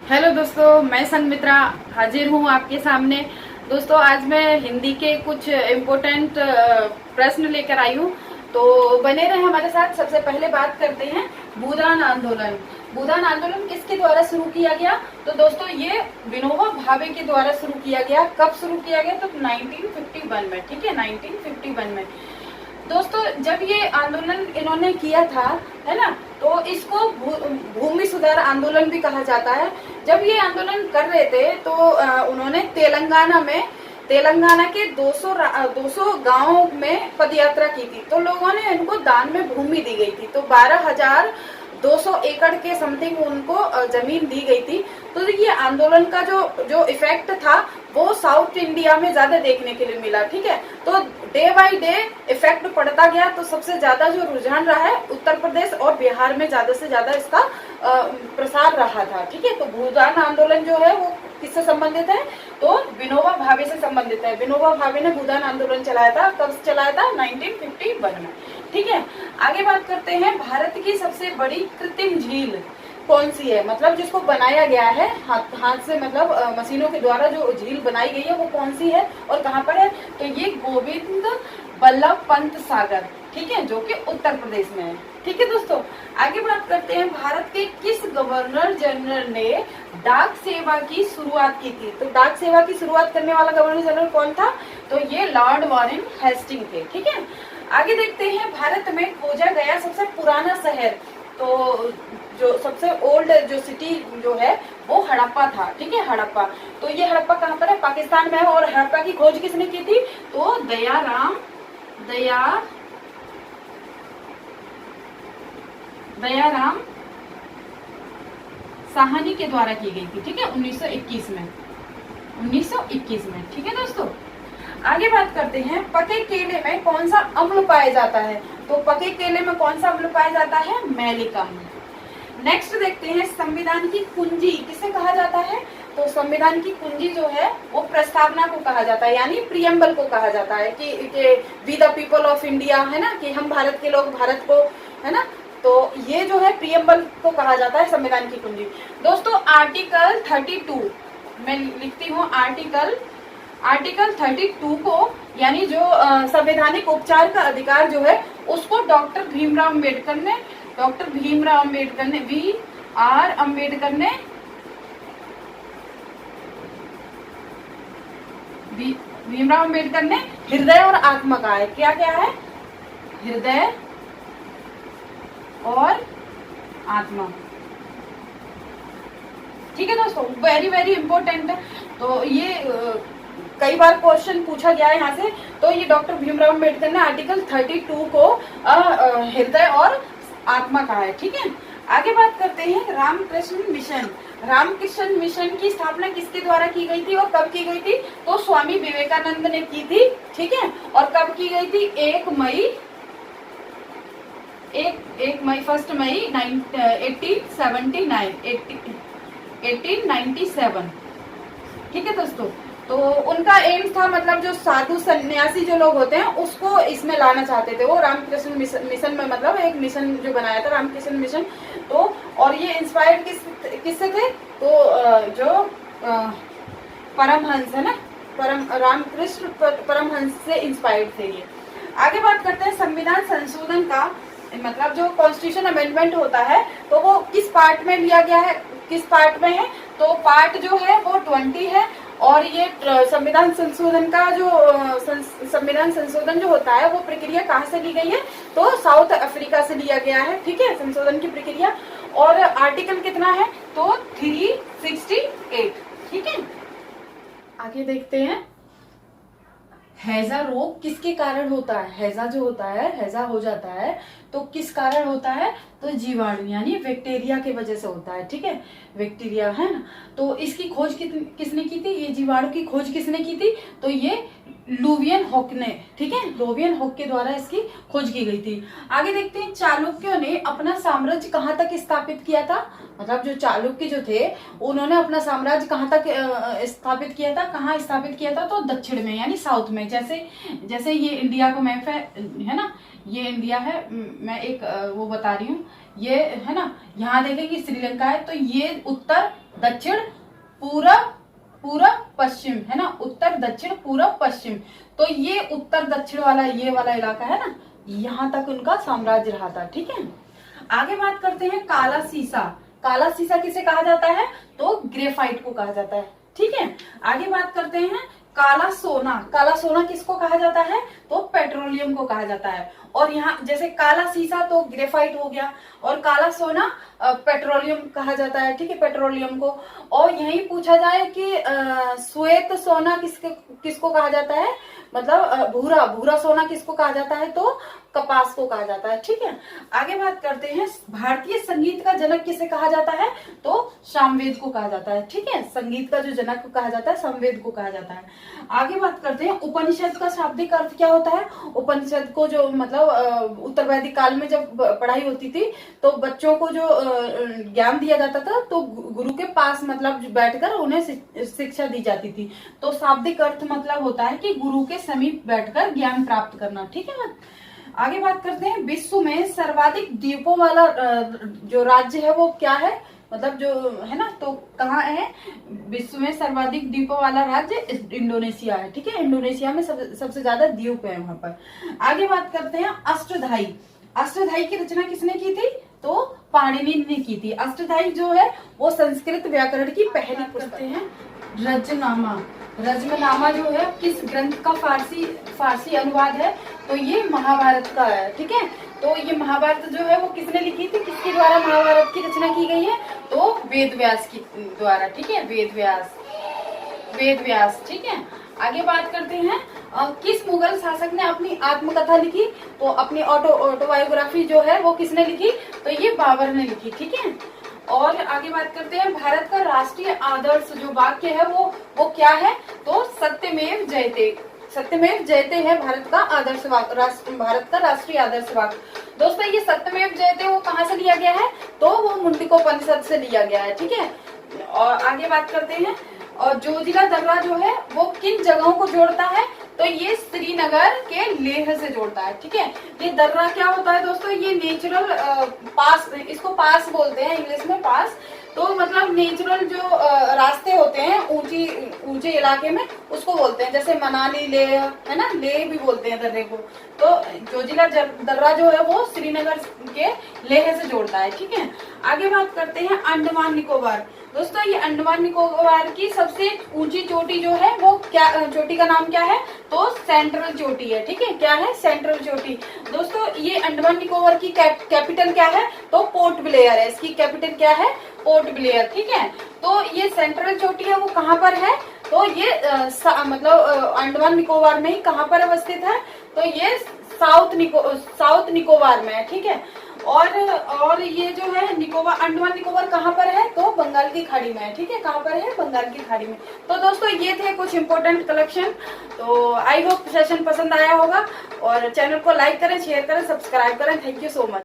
Hello दोस्तों, मैं संगमित्रा हाजिर हूँ आपके सामने। दोस्तों, आज मैं हिंदी के कुछ इम्पोर्टेंट प्रश्न लेकर आई हूँ, तो बने रहे हमारे साथ। सबसे पहले बात करते हैं भूदान आंदोलन। भूदान आंदोलन किसके द्वारा शुरू किया गया? तो दोस्तों, ये विनोबा भावे के द्वारा शुरू किया गया। कब शुरू किया गया? तो 1951 में। ठीक है, 1951 में। दोस्तों, जब ये आंदोलन इन्होंने किया था, है ना, तो इसको भूमि सुधार आंदोलन भी कहा जाता है। जब ये आंदोलन कर रहे थे तो उन्होंने तेलंगाना के 200 गांवों में पदयात्रा की थी। तो लोगों ने इनको दान में भूमि दी गई थी। तो 12,200 एकड़ के समथिंग उनको जमीन दी गई थी। तो ये आंदोलन का जो इफेक्ट था वो साउथ इंडिया में ज्यादा देखने के लिए मिला। ठीक है, तो डे बाय डे इफेक्ट पड़ता गया। तो सबसे ज्यादा जो रुझान रहा है उत्तर प्रदेश और बिहार में ज्यादा से ज्यादा इसका प्रसार रहा था। ठीक है, तो भूदान आंदोलन जो है वो किससे संबंधित है? तो विनोबा भावे से संबंधित है। विनोबा भावे ने भूदान आंदोलन चलाया था। कब चलाया था? 1951 में। ठीक है, आगे बात करते हैं। भारत की सबसे बड़ी कृत्रिम झील कौन सी है? मतलब जिसको बनाया गया है हाथ से, मतलब मशीनों के द्वारा जो झील बनाई गई है वो कौन सी है और कहाँ पर है? तो ये गोविंद बल्लभ पंत सागर, ठीक है, जो कि उत्तर प्रदेश में है। ठीक है दोस्तों, आगे बात करते हैं। भारत के किस गवर्नर जनरल ने डाक सेवा की शुरुआत की थी? तो डाक सेवा की शुरुआत करने वाला गवर्नर जनरल कौन था? तो ये लॉर्ड वारेन हेस्टिंग थे। ठीक है, आगे देखते हैं। भारत में खोजा गया सबसे पुराना शहर, तो जो सबसे ओल्ड जो सिटी जो है वो हड़प्पा था। ठीक है, हड़प्पा। तो ये हड़प्पा कहाँ पर है? पाकिस्तान में है। और हड़प्पा की खोज किसने की थी? तो दयाराम साहनी के द्वारा की गई थी। ठीक है, 1921 में। ठीक है दोस्तों, आगे बात करते हैं। पके केले में कौन सा अम्ल पाया जाता है? तो पके केले में कौन सा अम्ल पाया जाता है? मैलिक अम्ल। नेक्स्ट देखते हैं। संविधान की कुंजी किसे कहा जाता है? तो संविधान की कुंजी जो है वो प्रस्तावना को कहा जाता है, यानी प्रियम्बल को कहा जाता है कि we the people of India, है ना, कि हम भारत के लोग भारत को, है ना। तो ये जो है प्रियम्बल को कहा जाता है संविधान की कुंजी। दोस्तों, आर्टिकल 32 मैं लिखती हूँ। आर्टिकल 32 को, यानी जो संवैधानिक उपचार का अधिकार जो है उसको डॉक्टर भीमराव अम्बेडकर ने भीमराव अम्बेडकर ने हृदय और आत्मा कहा है। क्या क्या है? हृदय और आत्मा। ठीक है दोस्तों, वेरी वेरी इंपॉर्टेंट है। तो ये कई बार क्वेश्चन पूछा गया है यहाँ से। तो ये डॉक्टर भीमराव अम्बेडकर ने आर्टिकल 32 को हृदय और आत्मा कहा है। ठीक है, आगे बात करते हैं। रामकृष्ण मिशन की स्थापना किसके द्वारा की गई थी और कब की गई थी? तो स्वामी विवेकानंद ने की थी। ठीक है, और कब की गई थी? 1 मई 1897। ठीक है दोस्तों, तो उनका एम था, मतलब जो साधु सन्यासी जो लोग होते हैं उसको इसमें लाना चाहते थे। वो रामकृष्ण मिशन में, मतलब एक मिशन जो बनाया था रामकृष्ण मिशन। तो और ये इंस्पायर्ड किससे थे? तो जो परमहंस है ना, रामकृष्ण परमहंस से इंस्पायर्ड थे ये। आगे बात करते हैं। संविधान संशोधन का मतलब जो कॉन्स्टिट्यूशन अमेंडमेंट होता है तो वो किस पार्ट में लिया गया है, किस पार्ट में है? तो पार्ट जो है वो 20 है। और ये संविधान संशोधन जो होता है वो प्रक्रिया कहाँ से ली गई है? तो साउथ अफ्रीका से लिया गया है। ठीक है, संशोधन की प्रक्रिया। और आर्टिकल कितना है? तो 368। ठीक है, आगे देखते हैं। हैजा रोग किसके कारण होता है? हैजा जो होता है, हैजा हो जाता है तो किस कारण होता है? तो जीवाणु यानी बैक्टीरिया की वजह से होता है। ठीक है, बैक्टीरिया है ना। तो इसकी खोज किसने की थी? ये जीवाणु की खोज किसने की थी? तो ये लुवियन होक ने, ठीक है, लुवियन होक के द्वारा इसकी खोज की गई थी। आगे देखते हैं चालुक्यों ने अपना साम्राज्य कहाँ तक स्थापित किया था। मतलब जो चालुक्य जो थे उन्होंने अपना साम्राज्य कहाँ तक स्थापित किया था, कहाँ स्थापित किया था, तो दक्षिण में यानी साउथ में। जैसे ये इंडिया का मैप है ना, ये इंडिया है, मैं एक वो बता रही हूँ, ये है ना, यहाँ देखेंगे श्रीलंका है, तो ये उत्तर दक्षिण पूरब पश्चिम है ना, उत्तर दक्षिण पूरब पश्चिम। तो ये उत्तर दक्षिण वाला ये वाला इलाका है ना, यहाँ तक उनका साम्राज्य रहा था, ठीक है। आगे बात करते हैं काला सीसा। काला सीसा किसे कहा जाता है, तो ग्रेफाइट को कहा जाता है, ठीक है। आगे बात करते हैं काला सोना। काला सोना किसको कहा जाता है, तो पेट्रोलियम को कहा जाता है। और यहाँ जैसे काला सीसा तो ग्रेफाइट हो गया, और काला सोना पेट्रोलियम कहा जाता है, ठीक है, पेट्रोलियम को। और यही पूछा जाए कि श्वेत सोना किसको कहा जाता है, मतलब भूरा सोना किसको कहा जाता है, तो कपास को कहा जाता है, ठीक है। आगे बात करते हैं भारतीय संगीत का जनक किसे कहा जाता है, तो सामवेद को कहा जाता है, ठीक है। संगीत का जो जनक कहा जाता है सामवेद को कहा जाता है। आगे बात करते हैं उपनिषद का शाब्दिक अर्थ क्या होता है। उपनिषद को जो मतलब उत्तर वैदिक काल में जब पढ़ाई होती थी तो बच्चों को जो ज्ञान दिया जाता था तो गुरु के पास मतलब बैठकर उन्हें शिक्षा दी जाती थी। तो शाब्दिक अर्थ मतलब होता है कि गुरु के समीप बैठकर ज्ञान प्राप्त करना, ठीक है ना। आगे बात करते हैं विश्व में सर्वाधिक द्वीपों वाला जो राज्य है वो क्या है, मतलब जो है ना, तो कहाँ है, विश्व में सर्वाधिक द्वीपों वाला राज्य इंडोनेशिया है, ठीक है। इंडोनेशिया में सबसे ज्यादा द्वीप है वहां पर। आगे बात करते हैं अष्टधाई। अष्टधाई की रचना किसने की थी, तो पाणिनि ने की थी। अष्टधाई जो है वो संस्कृत व्याकरण की पहली पुस्तक है। रजनामा। रजमनामा जो है किस ग्रंथ का फारसी अनुवाद है, तो ये महाभारत का है, ठीक है। तो ये महाभारत जो है वो किसने लिखी थी, किसके द्वारा महाभारत की रचना की गई है, तो वेद व्यास की द्वारा, ठीक है, वेद व्यास, ठीक है। आगे बात करते हैं किस मुगल शासक ने अपनी आत्मकथा लिखी, तो अपनी ऑटोबायोग्राफी जो है वो किसने लिखी, तो ये बाबर ने लिखी, ठीक है। और आगे बात करते हैं भारत का राष्ट्रीय आदर्श जो वाक्य है वो क्या है, तो सत्यमेव जयते। सत्यमेव जयते है भारत का आदर्श वाक्य, भारत का राष्ट्रीय आदर्श वाक्य। दोस्तों ये सत्यमेव जयते वो कहाँ से लिया गया है, तो वो मुंडकोपनिषद से लिया गया है, ठीक है। और आगे बात करते हैं और जोजिला दर्रा जो है वो किन जगहों को जोड़ता है, तो ये श्रीनगर के लेह से जोड़ता है, ठीक है। ये दर्रा क्या होता है दोस्तों, ये नेचुरल पास, इसको पास बोलते हैं इंग्लिश में, पास। तो मतलब नेचुरल जो रास्ते होते हैं ऊंचे इलाके में उसको बोलते हैं, जैसे मनाली लेह है ना, लेह भी बोलते हैं दर्रे को। तो जोजिला दर्रा जो है वो श्रीनगर के लेह से जोड़ता है, ठीक है। आगे बात करते हैं अंडमान निकोबार। दोस्तों ये अंडमान निकोबार की सबसे ऊंची चोटी जो है वो क्या, चोटी का नाम क्या है, तो सेंट्रल चोटी है, ठीक है। क्या है, सेंट्रल चोटी। दोस्तों ये अंडमान निकोबार की कैपिटल क्या है, तो पोर्ट ब्लेयर है, इसकी कैपिटल क्या है, पोर्ट ब्लेयर, ठीक है। तो ये सेंट्रल चोटी है वो कहाँ पर है, तो ये मतलब अंडमान निकोबार में ही कहाँ पर अवस्थित है, तो ये साउथ निकोबार में है, ठीक है। और ये जो है अंडमान निकोबार कहाँ पर है, तो बंगाल की खाड़ी में है, ठीक है। कहाँ पर है, बंगाल की खाड़ी में। तो दोस्तों ये थे कुछ इंपॉर्टेंट कलेक्शन। तो आई होप सेशन पसंद आया होगा, और चैनल को लाइक करें, शेयर करें, सब्सक्राइब करें। Thank you so much.